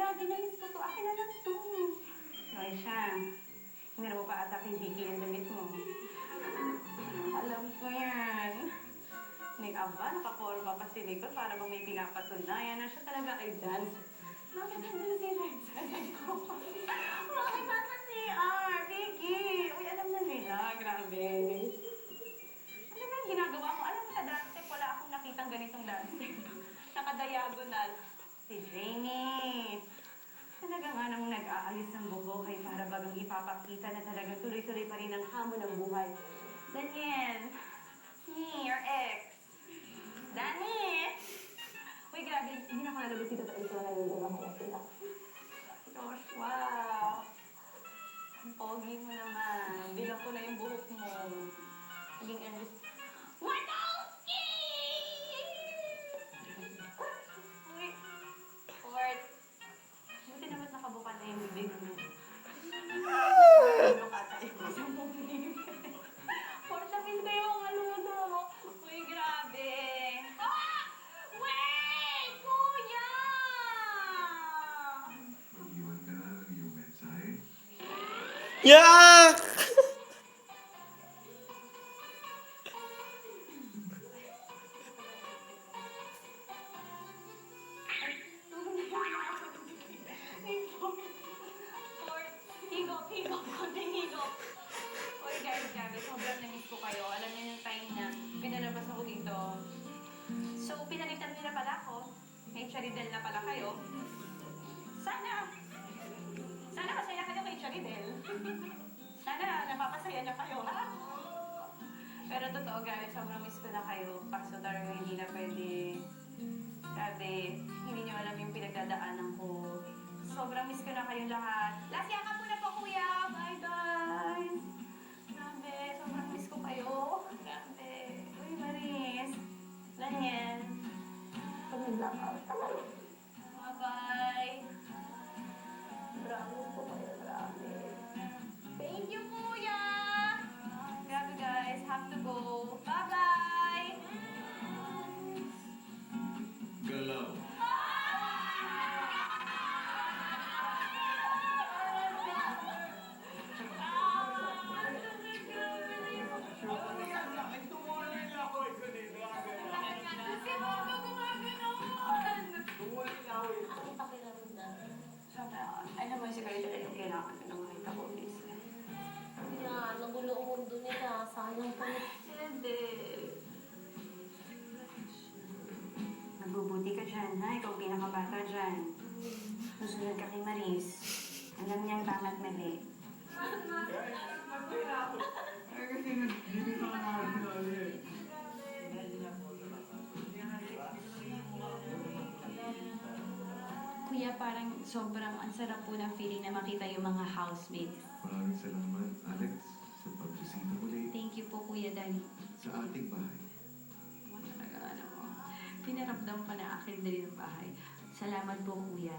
grabe na miss ko to. Akin na lang to. Okay siya. Hindi mo pa ata kay Vicky ang damit mo. Alam ko yan. Aba, nakaporma pa si Nicole para bang may pinapatunayan na siya talaga ay dance. Bakit nandun si Renzo? Bakit nasa CR? Vicky! Uy, alam na nila. Grabe. Ano ba yung ginagawa mo? Alam mo sa dance tape, wala akong nakitang ganitong dance tape. Naka-diagonal. Si Jamie. Talaga nga nang nag-aalis ng buhok ay para bagang ipapakita na talagang tuloy-tuloy pa rin ang hamon ng buhay. Daniel, your ex. Danny! Uy, grabe. Hindi na ako nalabas dito sa ito na nalulungan ko sila. Gosh, wow. Ang pogi mo naman. Bilang ko na yung buhok mo. Naging endless. Wardowski! Uy, Fort. Buti naman nakabuka na yung bibig mo. Ano ka tayo sa movie? Fort, tapin ko yung aluto mo. Uy, grabe. Wait! Kuya! Mag-iwan ka na ng iyong mensahe. Yak! Fort, higop, konting higop. Uy, guys, grabe, sobrang na-miss ko kayo. Alam niyo yung time na pinalabas ako dito. So, pinalitan nila pala ako. May Charidel na pala kayo. Sana masaya kayo kay Charidel. Sana napapasaya niya kayo, ha? Pero totoo, guys, sobrang miss ko na kayo. Kaso talaga hindi na pwede. Grabe, hindi niyo alam yung pinagdadaanan ko. Sobrang miss ko na kayong lahat. Last yakap mo na po, kuya. Bye, guys. Grabe, sobrang miss ko kayo. Grabe. Uy, Maris. Daniel. Bye-bye. Grabe po kayo, grabe. Thank you, kuya. Grabe, guys. Have to go. Bye-bye. Galaw. Alam mo, si Carla yung kailangan ko nang makita ko, please. Yan, nagulo ang mundo nila. Sayang pa. Hindi. Mabubuti ka dyan, ha? Ikaw pinakabata dyan. Susunod ka kay Maris. Alam niyang tama't mali. Ay, kasi hindi ka nakakilala eh. Kuya, parang sobrang ang sarap po ng feeling na makita yung mga housemates. Maraming salamat, Alex, sa pagbisita ulit Thank you po, Kuya Danny. sa ating bahay. Talaga, ano mo. Pinaramdam pa na akin din ng bahay. Salamat po, Kuya.